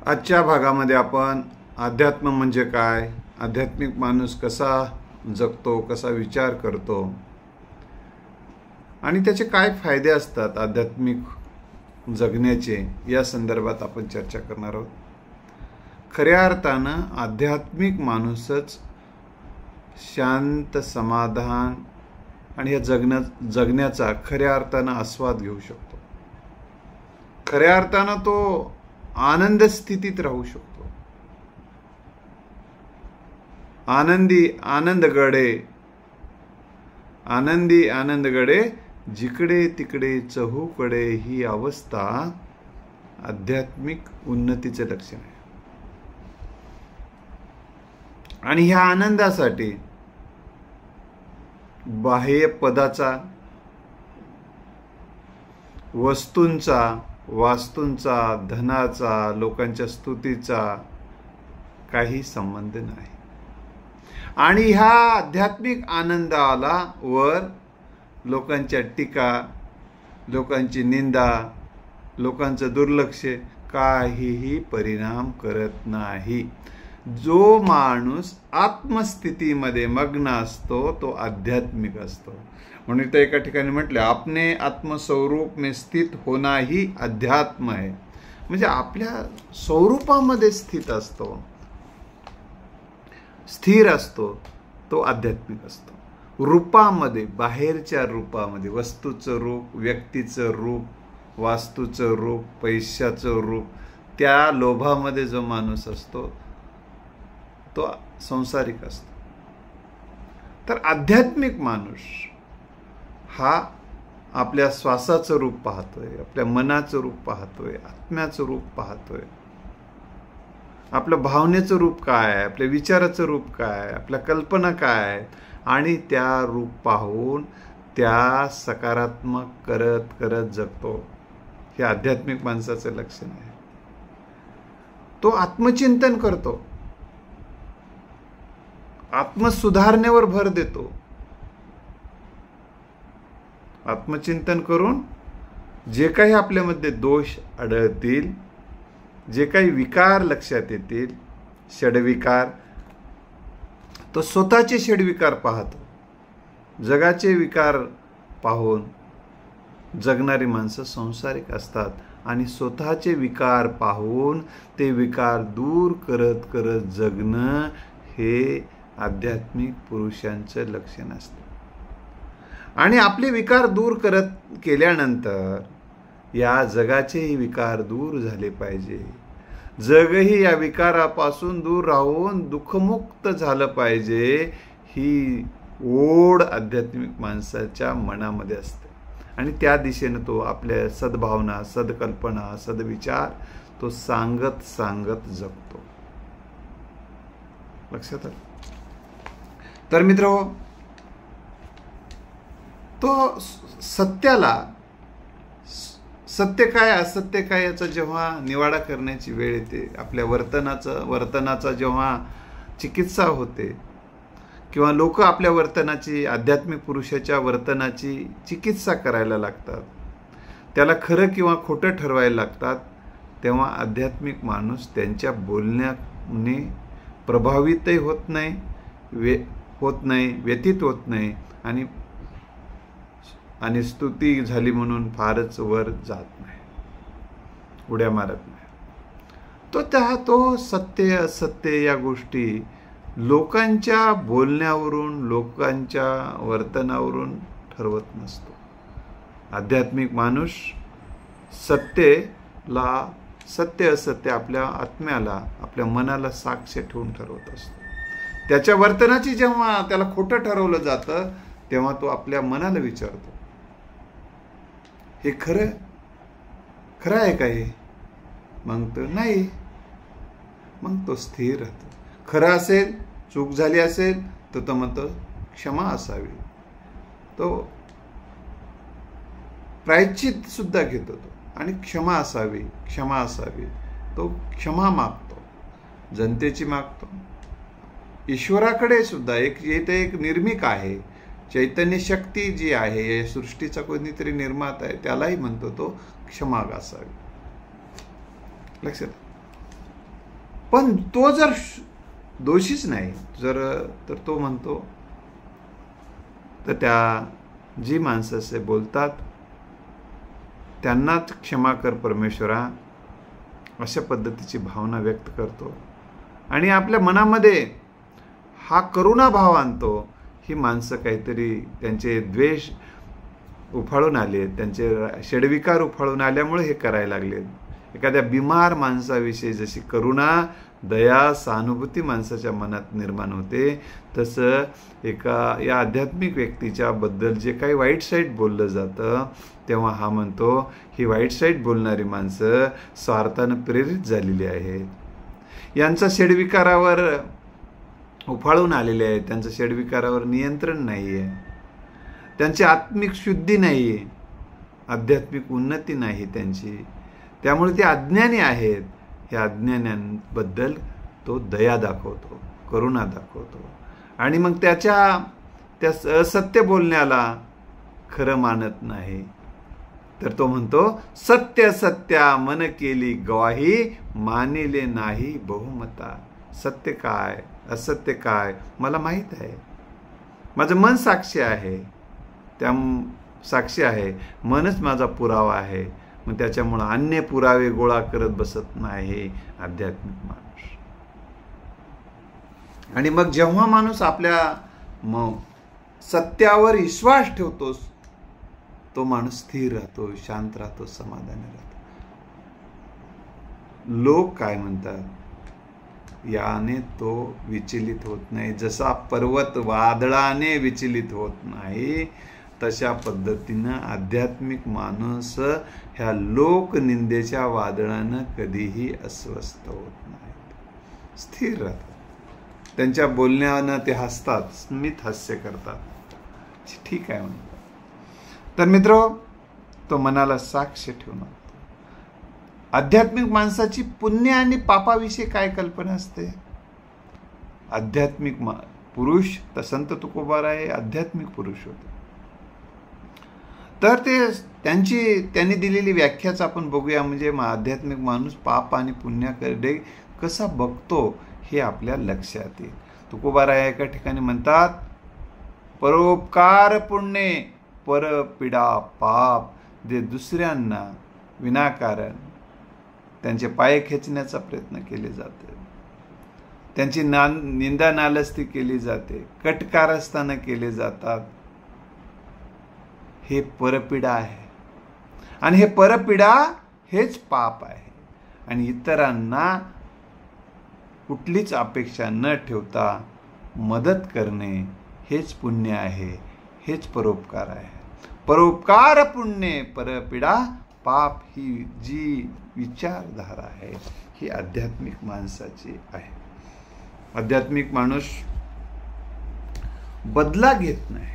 आजच्या भागामध्ये आपण अध्यात्म म्हणजे काय, आध्यात्मिक माणूस कसा जगतो, कसा विचार करतो आणि त्याचे काय फायदे असतात आध्यात्मिक जगण्याचे, या संदर्भात आपण चर्चा करणार आहोत. खऱ्या अर्थानं आध्यात्मिक माणूसच शांत, समाधान आणि या जगण्याचा खऱ्या अर्थानं आस्वाद घेऊ शकतो. खऱ्या अर्थानं तो आनंद स्थितीत राहू शकतो. आनंदी आनंद गडे जिकडे तिकडे चहूकडे, ही अवस्था आध्यात्मिक उन्नतीचे लक्षण आहे. आणि ह्या आनंदासाठी बाह्य पदाचा, वस्तूंचा, वास्तूंचा, धनाचा, लोकांच्या स्तुतीचा काही संबंध नाही. आणि ह्या आध्यात्मिक आनंदाला वर लोकांच्या टीका, लोकांची निंदा, लोकांचं दुर्लक्ष काहीही परिणाम करत नाही. जो माणूस आत्मस्थितीमध्ये मग्न असतो तो आध्यात्मिक असतो. म्हणून तर एका ठिकाणी म्हटलं, आपने आत्मस्वरूप में स्थित होना ही अध्यात्म आहे. म्हणजे आपल्या स्वरूपामध्ये स्थित असतो, स्थिर असतो, तो आध्यात्मिक असतो. रूपामध्ये, बाहेरच्या रूपामध्ये, वस्तूचं रूप, व्यक्तीचं रूप, वास्तूचं रूप, पैशाचं रूप, त्या लोभामध्ये जो माणूस असतो तो संसारिक असतो. तर आध्यात्मिक माणूस हा आपल्या श्वासाचं रूप पाहतोय, आपल्या मनाचं रूप पाहतोय, आत्म्याचं रूप पाहतोय, आपल्या भावनेचं रूप काय आहे, आपल्या विचाराचं रूप काय आहे, आपल्या कल्पना काय आहे, आणि त्या रूप पाहून त्या सकारात्मक करत करत जगतो. हे आध्यात्मिक माणसाचं लक्षण आहे. तो आत्मचिंतन करतो, आत्मसुधारण्यावर भर देतो. आत्मचिंतन करून जे काही आपल्यामध्ये दोष आढळतील, जे काही विकार लक्षात येतील, षडविकार, तो स्वतःचे षडविकार पाहतो. जगाचे विकार पाहून जगणारी माणसं संसारिक असतात आणि स्वतःचे विकार पाहून ते विकार दूर करत करत जगणं हे आध्यात्मिक पुरुषांचं लक्षण असतं. आणि आपले विकार दूर केल्यानंतर या जगाचेही विकार दूर झाले पाहिजे. जगही या विकारापासून दूर राहून दुःखमुक्त झालं पाहिजे, ही ओढ आध्यात्मिक माणसाच्या मनामध्ये असते. आणि त्या दिशेनं तो आपल्या सद्भावना, सदकल्पना, सदविचार तो सांगत सांगत जगतो. लक्षात आलं? तर मित्र, तो सत्याला, सत्य काय असत्य काय याचा जेव्हा निवाडा करण्याची वेळ येते, आपल्या वर्तनाचा जेव्हा चिकित्सा होते, किंवा लोक आपल्या वर्तनाची, आध्यात्मिक पुरुषाच्या वर्तनाची चिकित्सा करायला लागतात, त्याला खरं किंवा खोटं ठरवायला लागतात, तेव्हा आध्यात्मिक माणूस त्यांच्या बोलण्याने प्रभावितही होत नाही, व्यतीत होत नाही, आणि स्तुती झाली म्हणून फारच वर जात नाही, उड्या मारत नाही. तो सत्य असत्य या गोष्टी लोकांच्या बोलण्यावरून, लोकांच्या वर्तनावरून ठरवत नसतो. आध्यात्मिक माणूस सत्य असत्य आपल्या आत्म्याला, आपल्या मनाला साक्ष ठेवून ठरवत असतो. त्याच्या वर्तनाची जेव्हा त्याला खोटं ठरवलं जातं, तेव्हा तो आपल्या मनाला विचारतो, हे खरं आहे का हे? मग तो नाही, मग तो स्थिर राहतो. खरं असेल, चूक झाली असेल तर तो म्हणतो क्षमा असावी. तो प्रायश्चित सुद्धा घेतो तो, आणि क्षमा असावी. तो क्षमा मागतो, जनतेची मागतो, ईश्वराकडे सुद्धा. एक निर्मिक आहे, चैतन्य शक्ती जी आहे, या सृष्टीचा कोणीतरी निर्माता आहे, त्यालाही म्हणतो तो क्षमा असावी. लक्षात. पण तो जर दोषीच नाही तर तो म्हणतो, तर त्या जी माणसं असे बोलतात त्यांनाच क्षमा कर परमेश्वरा, अशा पद्धतीची भावना व्यक्त करतो आणि आपल्या मनामध्ये हा करुणा भाव आणतो. ही माणसं काहीतरी त्यांचे द्वेष उफाळून आले, त्यांचे षड्विकार उफाळून आल्यामुळे हे करायला लागले. एखाद्या बिमार माणसाविषयी जशी करुणा, दया, सहानुभूती माणसाच्या मनात निर्माण होते, तसं या आध्यात्मिक व्यक्तीच्या बद्दल जे काही वाईट साईट बोललं जातं, तेव्हा हा म्हणतो ही वाईट साईट बोलणारी माणसं स्वार्थानं प्रेरित झालेली आहेत. यांचा षड्विकारावर उफाळून आलेले आहेत, त्यांचं षड्विकारावर नियंत्रण नाही आहे, त्यांची आत्मिक शुद्धी नाही आहे, आध्यात्मिक उन्नती नाही त्यांची, त्यामुळे ते अज्ञानी आहेत. ह्या अज्ञानांबद्दल तो दया दाखवतो, करुणा दाखवतो आणि मग त्या असत्य बोलण्याला खरं मानत नाही. तर तो म्हणतो, सत्य सत्या मन केली गवाही, मानिले नाही बहुमता. सत्य काय असत्य काय मला माहीत आहे, माझं मन साक्षी आहे, त्या साक्षी आहे, मनच माझा पुरावा आहे. मग त्याच्यामुळं अन्य पुरावे गोळा करत बसत नाही आध्यात्मिक माणूस. आणि मग जेव्हा माणूस आपल्या सत्यावर विश्वास ठेवतोस, तो माणूस स्थिर राहतो, शांत राहतो, समाधानी राहतो. लोक काय म्हणतात याने तो विचलित होत नाही. जसा पर्वत वादळाने विचलित होत नाही, तशा पद्धतीनं आध्यात्मिक माणूस ह्या लोकनिंदेच्या वादळानं कधीही अस्वस्थ होत नाहीत, स्थिर राहतात. त्यांच्या बोलण्यानं ते हसतात, स्मित हास्य करतात, ठीक आहे म्हणतात. तर मित्र, तो मनाला साक्ष ठेवून आध्यात्मिक माणसाची पुण्य आणि पापाविषयी काय कल्पना असते. आध्यात्मिक पुरुष, तर संत तुकोबाराय आध्यात्मिक पुरुष होते. तर त्यांनी दिलेली व्याख्याच आपण बघूया. म्हणजे आध्यात्मिक माणूस पाप आणि पुण्याकडे कसा बघतो हे आपल्या लक्षात येईल. तुकोबाराय एका ठिकाणी म्हणतात, परोपकार पुण्य परपीडा पाप. जे दुसऱ्यांना विनाकारण त्यांचे पाय खेचण्याचा प्रयत्न केले जाते, त्यांची निंदा नालस्ती केली जाते, कटकारस्थानं केले जातात, हे परपीडा आहे. आणि हे परपीडा हेच पाप आहे. आणि इतरांना कुठलीच अपेक्षा न ठेवता मदत करणे हेच पुण्य आहे, हेच परोपकार आहे. परोपकार पुण्य परपीडा पाप ही जी विचारधारा आहे, ही आध्यात्मिक माणसाची आहे. आध्यात्मिक माणूस बदला घेत नाही,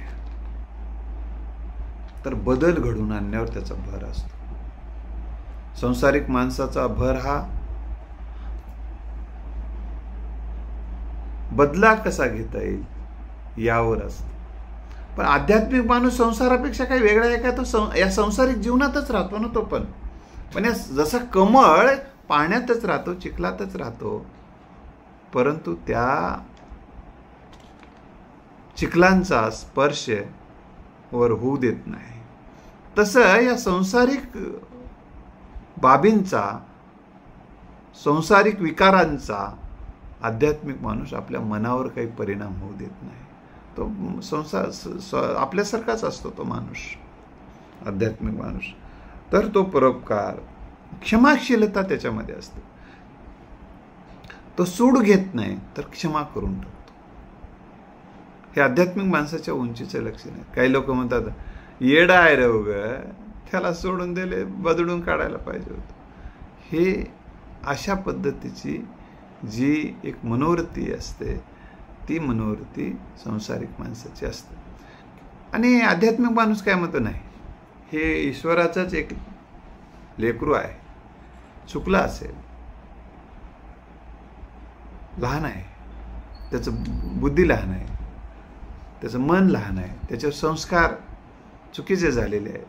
तर बदल घडून आणण्यावर त्याचा भर असतो. संसारिक माणसाचा भर हा बदला कसा घेता येईल यावर असतो. पण आध्यात्मिक माणूस संसारापेक्षा काही वेगळा आहे का, तो या संसारिक जीवनातच राहतो ना तो पण या जसा कमळ पाण्यातच राहतो, चिखलातच राहतो, परंतु त्या चिखलांचा स्पर्श वर होऊ देत नाही. तसं या संसारिक बाबींचा, संसारिक विकारांचा आध्यात्मिक माणूस आपल्या मनावर काही परिणाम होऊ देत नाही. तो आपल्यासारखाच असतो तो माणूस, आध्यात्मिक माणूस. तर तो परोपकार, क्षमाशीलता त्याच्यामध्ये असते. तो सूड घेत नाही, तर क्षमा करून टाकतो. हे आध्यात्मिक माणसाच्या उंचीचे लक्षण आहे. काही लोक म्हणतात येडा आहे रे उगं, त्याला सोडून दिले, बदलून काढायला पाहिजे होतं. हे अशा पद्धतीची जी एक मनोवृत्ती असते, ती मनोवृत्ती संसारिक माणसाची असते. आणि आध्यात्मिक माणूस काय म्हणतो, नाही हे ईश्वराचंच एक लेकरू आहे, चुकला असेल, लहान आहे, त्याचं बुद्धी लहान आहे, त्याचं मन लहान आहे, त्याचे संस्कार चुकीचे झालेले आहेत,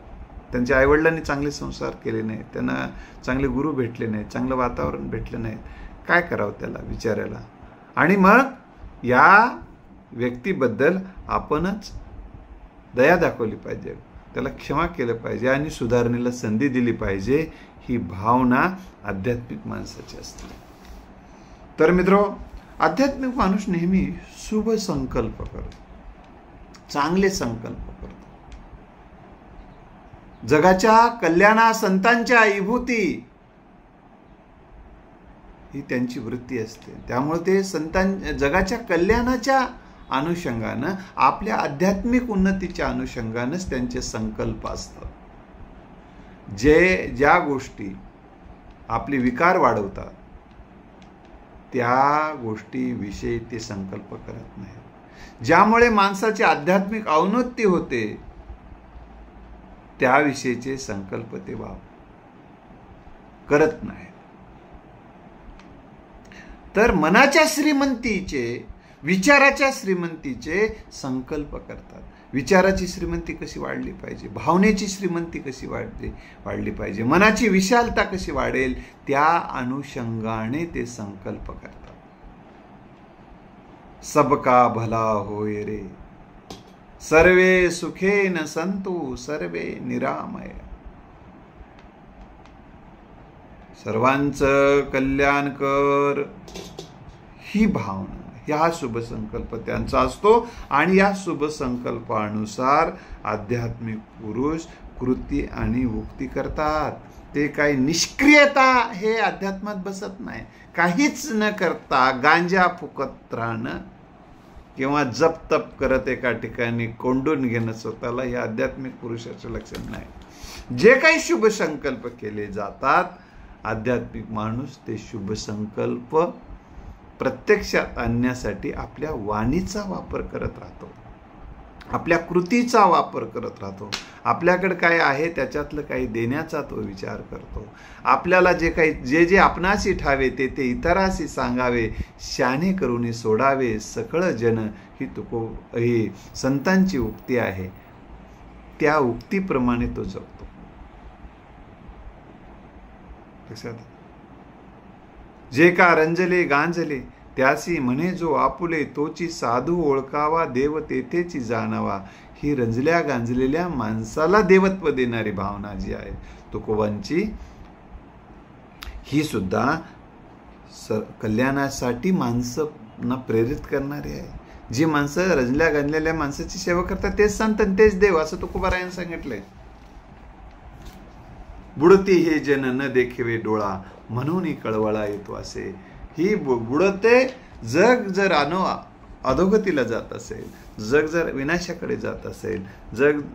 त्यांच्या आईवडिलांनी चांगले संस्कार केले नाहीत, त्यांना चांगले गुरु भेटले नाहीत, चांगलं वातावरण भेटलं नाही, काय करावं त्याला विचारायला, आणि मग या व्यक्तीबद्दल आपणच दया दाखवली पाहिजे, त्याला क्षमा केलं पाहिजे आणि सुधारणेला संधी दिली पाहिजे. ही भावना आध्यात्मिक माणसाची असते. तर मित्रो, आध्यात्मिक माणूस नेहमी शुभ संकल्प करतो, चांगले संकल्प करतो. जगाच्या कल्याणा संतांच्या विभूती ही त्यांची वृत्ती असते. त्यामुळे ते जगाच्या कल्याणाच्या अनुषंगानं, आपल्या आध्यात्मिक उन्नतीच्या अनुषंगानंच त्यांचे संकल्प असतात. ज्या गोष्टी आपले विकार वाढवतात त्या गोष्टीविषयी ते संकल्प करत नाहीत. ज्यामुळे माणसाची आध्यात्मिक अवनती होते त्याविषयीचे संकल्प ते करत नाहीत. तर मनाच्या श्रीमंतीचे, विचाराच्या श्रीमंतीचे संकल्प करतात. विचाराची श्रीमंती कशी वाढली पाहिजे, भावनेची श्रीमंती कशी वाढली पाहिजे, मनाची विशालता कशी वाढेल, त्या अनुषंगाने ते संकल्प करतात. सबका भला होय रे, सर्वे सुखेन संतु सर्वे निरामय. सर्वांचं कल्याण कर, ही भावना, हा शुभ संकल्प त्यांचा असतो. आणि या शुभ संकल्पानुसार आध्यात्मिक पुरुष कृती आणि उक्ती करतात. ते काही निष्क्रियता हे अध्यात्मात बसत नाही. काहीच न करता गांजा फुकत राहणं किंवा जप तप करत एका ठिकाणी कोंडून घेणं स्वतःला, हे आध्यात्मिक पुरुषाचं लक्षण नाही. जे काही शुभ संकल्प केले जातात, आध्यात्मिक माणूस ते शुभ संकल्प प्रत्यक्षात आणण्यासाठी आपल्या वाणीचा वापर करत राहतो, आपल्या कृतीचा वापर करत राहतो. आपल्याकडे काय आहे त्याच्यातलं काही देण्याचा तो विचार करतो. आपल्याला जे आपणाशी ठावे ते इतराशी सांगावे, शाने करून सोडावे सकळ जन, ही संतांची उक्ती आहे. त्या उक्तीप्रमाणे तो जगतो. लक्षात, जे का रंजले गांजले त्यासी म्हणे जो आपुले, तोची साधू ओळखावा देव तेथेची जाणावा. ही रंजल्या गांजलेल्या माणसाला देवत्व देणारी भावना जी आहे तुकोबांची, ही सुद्धा कल्याणासाठी माणसांना प्रेरित करणारी आहे. जी माणसं रंजल्या गांजलेल्या माणसाची सेवा करतात तेच संत आणि तेच देव, असं तुकोबारायांनी सांगितलंय. बुडती हे जन न देखेवे डोळा, म्हणून कळवळा येतो असे. ही बुडते जग जर अधोगतीला जात असेल, जग जर विनाशाकडे जात असेल,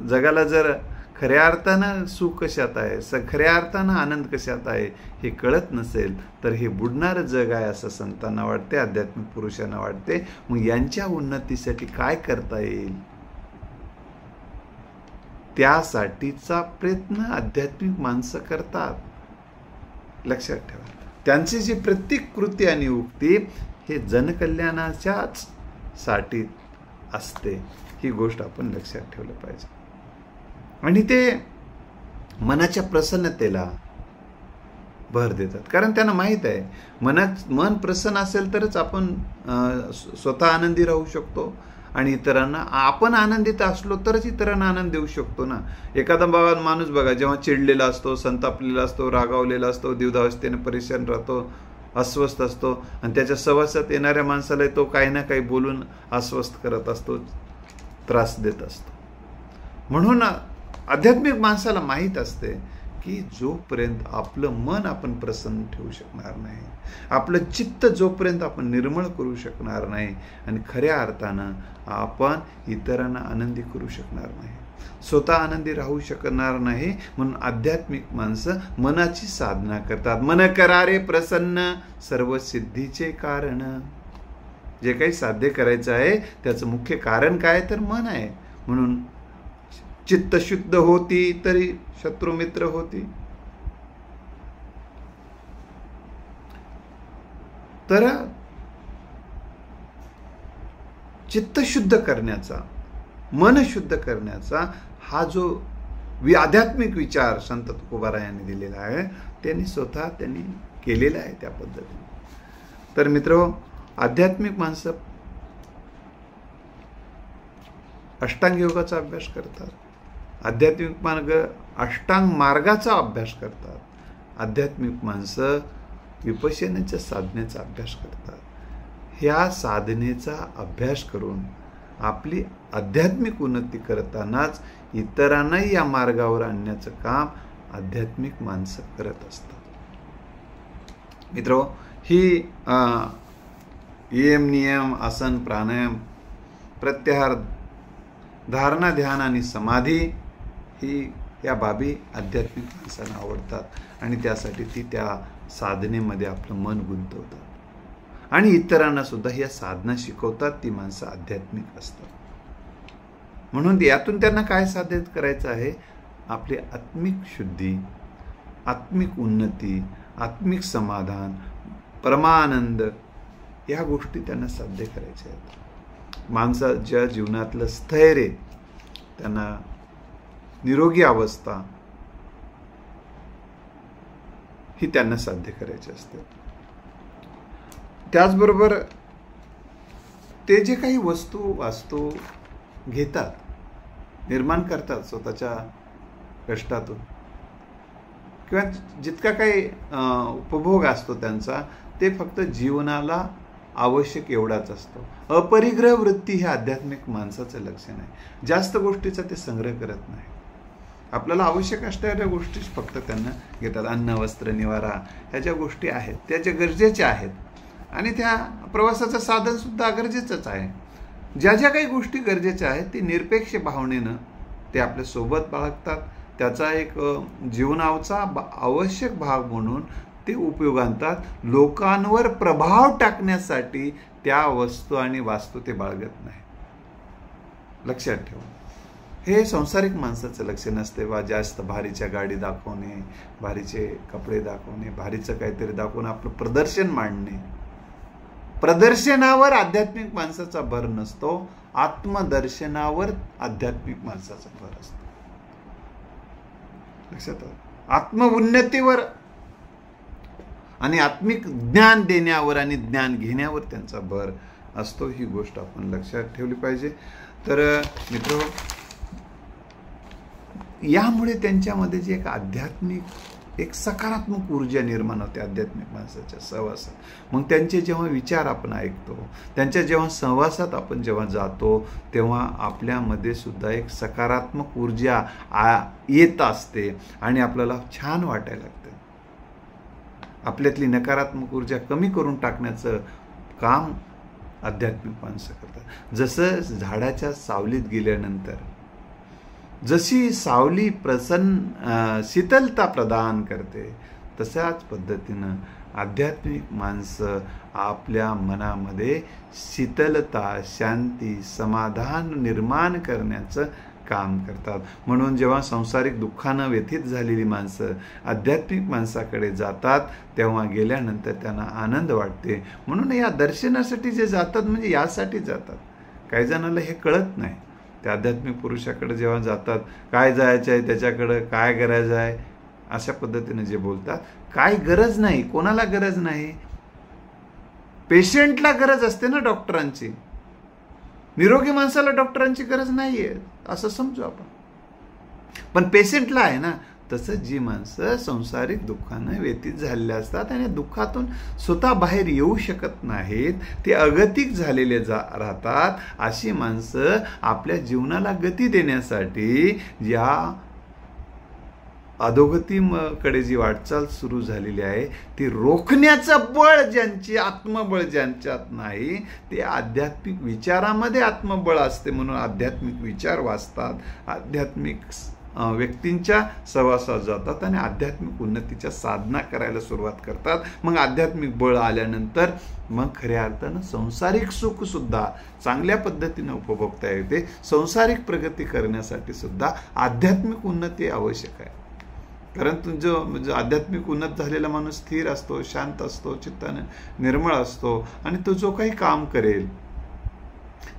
जगाला जर खऱ्या अर्थानं सुख कशात आहे, खऱ्या अर्थानं आनंद कशात आहे हे कळत नसेल, तर हे बुडणारं जग आहे असं संतांना वाटते, आध्यात्मिक पुरुषांना वाटते. मग यांच्या उन्नतीसाठी काय करता येईल, त्यासाठीचा प्रयत्न आध्यात्मिक माणसं करतात. लक्षात ठेवा, त्यांची जी प्रत्येक कृती आणि उक्ती हे जनकल्याणाच्याच साठी असते. ही गोष्ट आपण लक्षात ठेवलं पाहिजे. आणि ते मनाच्या प्रसन्नतेला भर देतात, कारण त्यांना माहीत आहे मन प्रसन्न असेल तरच आपण स्वतः आनंदी राहू शकतो आणि इतरांना, आपण आनंदित असलो तरच इतरांना आनंद देऊ शकतो ना. एखादा माणूस बघा, जेव्हा चिडलेला असतो, संतापलेला असतो, रागावलेला असतो, द्विधावस्थेने परेशान राहतो, अस्वस्थ असतो, आणि त्याच्या सहवासात येणाऱ्या माणसाला तो काही ना काही बोलून अस्वस्थ करत असतो, त्रास देत असतो. म्हणून आध्यात्मिक माणसाला माहीत असते की जोपर्यंत आपलं मन आपण प्रसन्न ठेवू शकणार नाही, आपलं चित्त जोपर्यंत आपण निर्मळ करू शकणार नाही आणि खऱ्या अर्थानं आपण इतरांना आनंदी करू शकणार नाही, स्वतः आनंदी राहू शकणार नाही. म्हणून आध्यात्मिक माणसं मनाची साधना करतात. मन करारे प्रसन्न सर्व सिद्धीचे कारण. जे काही साध्य करायचं आहे त्याचं मुख्य कारण काय तर मन आहे. म्हणून चित्त शुद्ध होती तरी शत्रू मित्र होती. तर चित्त शुद्ध करण्याचा, मन शुद्ध करण्याचा हा जो आध्यात्मिक विचार संत तुकोबारायांनी दिलेला आहे, त्यांनी स्वतः केलेला आहे त्या पद्धतीने. तर मित्र, आध्यात्मिक माणसं अष्टांग योगाचा अभ्यास करतात, आध्यात्मिक मार्ग अष्टांग मार्गाचा अभ्यास करतात, आध्यात्मिक माणसं विपश्यनेच्या साधनेचा अभ्यास करतात. ह्या साधनेचा अभ्यास करून आपली आध्यात्मिक उन्नती करतानाच इतरांनाही या मार्गावर आणण्याचं काम आध्यात्मिक माणसं करत असतात. मित्र, ही यम नियम, आसन, प्राणायाम, प्रत्याहार, धारणा, ध्यान आणि समाधी ही या बाबी आध्यात्मिक माणसांना आवडतात आणि त्यासाठी ती त्या साधनेमध्ये आपलं मन गुंतवतात आणि इतरांना सुद्धा या साधना शिकवतात. ती माणसं आध्यात्मिक असतात. म्हणून यातून त्यांना काय साध्य करायचं आहे? आपली आत्मिक शुद्धी, आत्मिक उन्नती, आत्मिक समाधान, परमानंद या गोष्टी त्यांना साध्य करायच्या आहेत. माणसाच्या जीवनातलं स्थैर्य, त्यांना निरोगी अवस्था ही त्यांना साध्य करायची असते. त्याचबरोबर ते जे काही वस्तू वास्तू घेतात, निर्माण करतात स्वतःच्या कष्टातून, किंवा जितका काही उपभोग असतो त्यांचा, ते फक्त जीवनाला आवश्यक एवढाच असतो. अपरिग्रह वृत्ती हे आध्यात्मिक माणसाचं लक्षण आहे. जास्त गोष्टीचा ते संग्रह करत नाही. आपल्याला आवश्यक असणाऱ्या गोष्टीच फक्त त्यांना घेतात. अन्न, वस्त्र, निवारा ह्या ज्या गोष्टी आहेत त्या ज्या गरजेच्या आहेत आणि त्या प्रवासाचं साधन सुद्धा गरजेचंच आहे. ज्या ज्या काही गोष्टी गरजेच्या आहेत ती निरपेक्ष भावनेनं ते आपल्या सोबत बाळगतात. त्याचा एक जीवनाचा आवश्यक भाग म्हणून ते उपयोग आणतात. लोकांवर प्रभाव टाकण्यासाठी त्या वस्तू आणि वास्तू ते बाळगत नाही. लक्षात ठेवा, हे संसारिक माणसाचं लक्षण असते. वा जास्त भारीच्या गाडी दाखवणे, भारीचे कपडे दाखवणे, भारीचं काहीतरी दाखवून आपलं प्रदर्शन मांडणे. प्रदर्शनावर आध्यात्मिक माणसाचा भर नसतो, आत्मदर्शनावर आध्यात्मिक माणसाचा भर असतो. लक्षात आत्मउन्नतीवर आणि आत्मिक ज्ञान देण्यावर आणि ज्ञान घेण्यावर त्यांचा भर असतो. ही गोष्ट आपण लक्षात ठेवली पाहिजे. तर मित्र, यामुळे त्यांच्यामध्ये जे एक आध्यात्मिक, एक सकारात्मक ऊर्जा निर्माण होते आध्यात्मिक माणसाच्या सहवासात. मग त्यांचे जेव्हा विचार आपण ऐकतो, त्यांच्या जेव्हा सहवासात आपण जेव्हा जातो, तेव्हा आपल्यामध्ये सुद्धा एक सकारात्मक ऊर्जा येत असते आणि आपल्याला छान वाटायला लागतं. आपल्यातली नकारात्मक ऊर्जा कमी करून टाकण्याचं काम आध्यात्मिक माणसं करतात. जसं झाडाच्या सावलीत गेल्यानंतर जशी सावली शीतलता प्रदान करते, तशाच पद्धतीनं आध्यात्मिक माणसं आपल्या मनामध्ये शीतलता, शांती, समाधान निर्माण करण्याचं काम करतात. म्हणून जेव्हा संसारिक दुःखानं व्यथित झालेली माणसं आध्यात्मिक माणसाकडे जातात, तेव्हा गेल्यानंतर त्यांना आनंद वाटते. म्हणून या दर्शनासाठी जे जातात म्हणजे यासाठी जातात. काही जणांना हे कळत नाही. त्या आध्यात्मिक पुरुषाकडे जेव्हा जातात, काय जायचं आहे त्याच्याकडं, काय गरज आहे, अशा पद्धतीने जे बोलतात. काय गरज नाही, कोणाला गरज नाही. पेशंटला गरज असते ना डॉक्टरांची. निरोगी माणसाला डॉक्टरांची गरज नाहीये असं समजू आपण, पण पेशंटला आहे ना. तसं जी माणसं संसारिक दुःखानं व्यतीत झालेले असतात आणि दुःखातून स्वतः बाहेर येऊ शकत नाहीत, ते अगतिक झालेले राहतात, अशी माणसं आपल्या जीवनाला गती देण्यासाठी या अधोगतीकडे जी वाटचाल सुरू झालेली आहे ती रोखण्याचं बळ ज्यांची, आत्मबळ ज्यांच्यात नाही, ते आध्यात्मिक विचारामध्ये आत्मबळ असते. म्हणून आध्यात्मिक विचार वाचतात, आध्यात्मिक व्यक्तींच्या सहवासात जातात आणि आध्यात्मिक उन्नतीच्या साधना करायला सुरुवात करतात. मग आध्यात्मिक बळ आल्यानंतर मग खऱ्या अर्थानं संसारिक सुख सुद्धा चांगल्या पद्धतीने उपभोगता येते. संसारिक प्रगती करण्यासाठी सुद्धा आध्यात्मिक उन्नती आवश्यक आहे. कारण जो आध्यात्मिक उन्नत झालेला माणूस स्थिर असतो, शांत असतो, चित्ताने निर्मळ असतो आणि तो जो काही काम करेल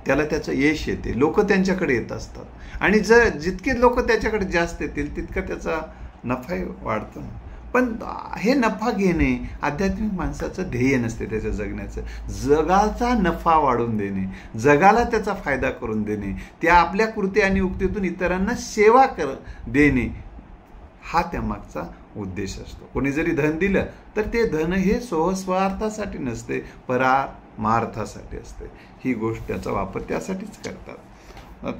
त्याला त्याचं यश येते. लोक त्यांच्याकडे येत असतात आणि जितके लोक त्याच्याकडे जास्त येतील तितका त्याचा नफाही वाढतो. पण हे नफा घेणे आध्यात्मिक माणसाचं ध्येय नसते त्याच्या जगण्याचं. जगाचा नफा वाढवून देणे, जगाला त्याचा फायदा करून देणे, त्या आपल्या कृती आणि उक्तीतून इतरांना सेवा देणे हा त्यामागचा उद्देश असतो. कोणी जरी धन दिलं तर ते धन हे स्वार्थासाठी नसते, परमार्थासाठी असते. ही गोष्ट त्याचा वापर त्यासाठीच करतात.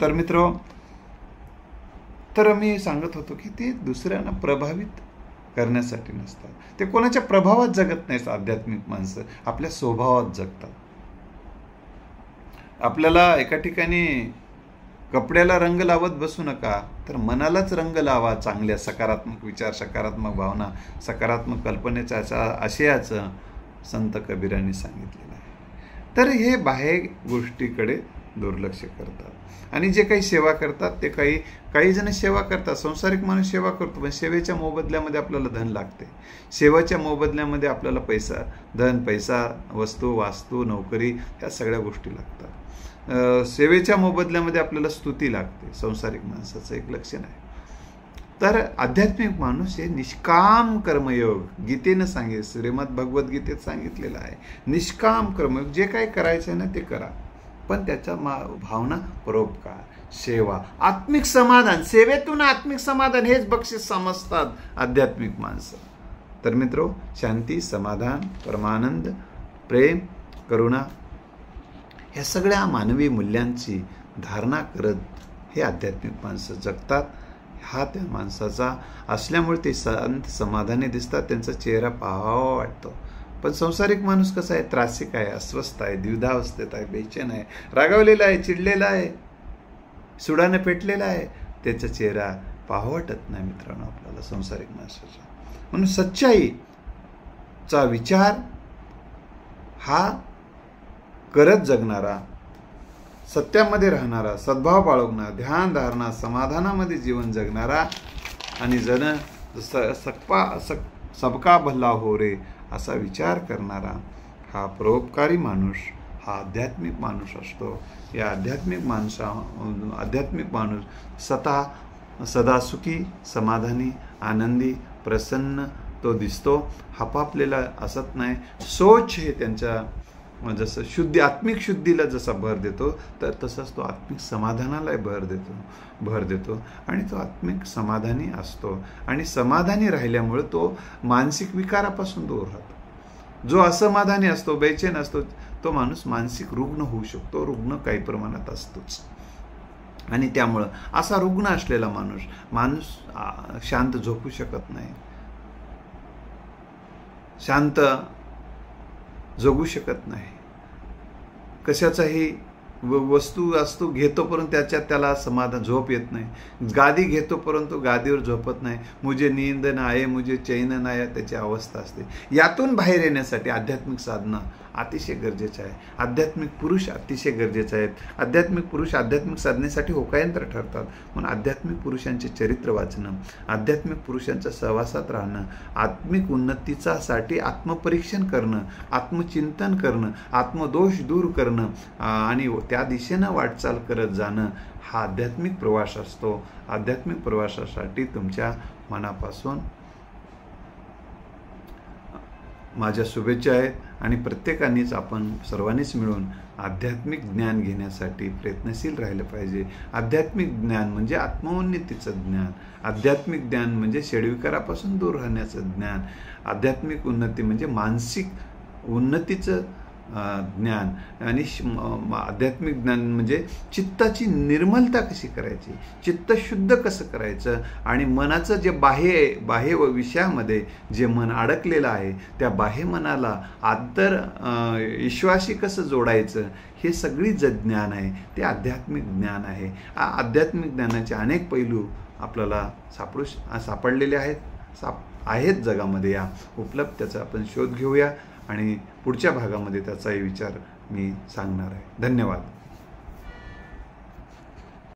तर मित्र, तर मी सांगत होतो की ते दुसऱ्यांना प्रभावित करण्यासाठी नसतात, ते कोणाच्या प्रभावात जगत नाहीत. आध्यात्मिक माणसं आपल्या स्वभावात जगतात. आपल्याला एका ठिकाणी कपड्याला रंग लावत बसू नका, तर मनालाच रंग लावा. चांगल्या सकारात्मक विचार, सकारात्मक भावना, सकारात्मक कल्पनेच्या आशयाचं संत कबीरांनी सांगितलेलं आहे. तर हे बाह्य गोष्टीकडे दुर्लक्ष करतात आणि जे काही सेवा करतात ते काही जण सेवा करतात. संसारिक माणूस सेवा करतो, पण सेवेच्या मोबदल्यामध्ये आपल्याला धन लागते. सेवेच्या मोबदल्यामध्ये आपल्याला पैसा, धन, पैसा, वस्तू, वास्तू, नोकरी ह्या सगळ्या गोष्टी लागतात. सेवेच्या मोबदल्यामध्ये आपल्याला स्तुती लागते. संसारिक माणसाचं एक लक्षण आहे. तर आध्यात्मिक माणूस हे निष्काम कर्मयोग, गीतेनं श्रीमद भगवद्गीतेत सांगितलेलं आहे. निष्काम कर्मयोग, जे काही करायचं आहे ना ते करा, पण त्याच्या भावना परोपकार, सेवा, आत्मिक समाधान, सेवेतून आत्मिक समाधान हेच बक्षीस समजतात आध्यात्मिक माणसं. तर मित्रो, शांती, समाधान, परमानंद, प्रेम, करुणा ह्या सगळ्या मानवी मूल्यांची धारणा करत हे आध्यात्मिक माणसं जगतात. हा त्या माणसाचा असल्यामुळे ते शांत समाधानी दिसतात, त्यांचा चेहरा पाहावा वाटतो. पण संसारिक माणूस कसा आहे? त्रासिक आहे, अस्वस्थ आहे, द्विधावस्थेत आहे, बेचैन आहे, रागावलेला आहे, चिडलेला आहे, सुडाने पेटलेला आहे. त्याचा चेहरा पाहावा वाटत नाही मित्रांनो आपल्याला संसारिक माणसाचा. म्हणून सच्चाईचा विचार हा करत जगणारा, सत्यामध्ये राहणारा, सद्भाव बाळगणारा, ध्यान धारणा, समाधानामध्ये जीवन जगणारा आणि जन सबका भला हो रे असा विचार करणारा हा परोपकारी माणूस, हा आध्यात्मिक माणूस असतो. या आध्यात्मिक माणूस सदा सुखी, समाधानी, आनंदी, प्रसन्न तो दिसतो. हपापलेला असत नाही. सोच हे त्यांच्या जसं आत्मिक शुद्धीला जसा भर देतो, तर तसंच तो आत्मिक समाधानाला भर देतो आणि तो आत्मिक समाधानी असतो. आणि समाधानी राहिल्यामुळे तो मानसिक विकारापासून दूर राहतो. जो असमाधानी असतो, बेचैन असतो, तो माणूस मानसिक रुग्ण होऊ शकतो. रुग्ण काही प्रमाणात असतोच. आणि त्यामुळं असा रुग्ण असलेला माणूस शांत झोपू शकत नाही, शांत जगू शकत नाही. कशाचाही वस्तू घेतो परंतु त्याला समाधान, झोप येत नाही. गादी घेतो परंतु गादीवर झोपत नाही. मुझे नींद नाये, मुझे चैन नाये, त्याची अवस्था असते. यातून बाहेर येण्यासाठी आध्यात्मिक साधना अतिशय गरजेचं आहे. आध्यात्मिक पुरुष अतिशय गरजेचे आहेत. आध्यात्मिक पुरुष आध्यात्मिक साधनेसाठी होकायंत्र ठरतात. म्हणून आध्यात्मिक पुरुषांचे चरित्र वाचणं, आध्यात्मिक पुरुषांच्या सहवासात राहणं, आत्मिक उन्नतीसाठी आत्मपरीक्षण करणं, आत्मचिंतन करणं, आत्मदोष दूर करणं आणि त्या दिशेनं वाटचाल करत जाणं हा आध्यात्मिक प्रवास असतो. आध्यात्मिक प्रवासासाठी तुमच्या मनापासून माझ्या शुभेच्छा आहेत. आणि प्रत्येकानेच आपण सर्वांनीच मिळून आध्यात्मिक ज्ञान घेण्यासाठी प्रयत्नशील राहिलं पाहिजे. आध्यात्मिक ज्ञान म्हणजे आत्मोन्नतीचं ज्ञान, आध्यात्मिक ज्ञान म्हणजे षड्विकारापासून दूर राहण्याचं ज्ञान, आध्यात्मिक उन्नती म्हणजे मानसिक उन्नतीचं ज्ञान आणि आध्यात्मिक ज्ञान म्हणजे चित्ताची निर्मलता कशी करायची, चित्त शुद्ध कसं करायचं आणि मनाचं जे बाह्य विषयामध्ये जे मन अडकलेलं आहे त्या बाह्य मनाला विश्वाशी कसं जोडायचं, हे सगळी जे ज्ञान आहे ते आध्यात्मिक ज्ञान आहे. आध्यात्मिक ज्ञानाचे अनेक पैलू आपल्याला सापडलेले आहेत जगामध्ये. या उपलब्ध त्याचा आपण शोध घेऊया आणि पुढच्या भागामध्ये त्याचाही विचार मी सांगणार आहे. धन्यवाद.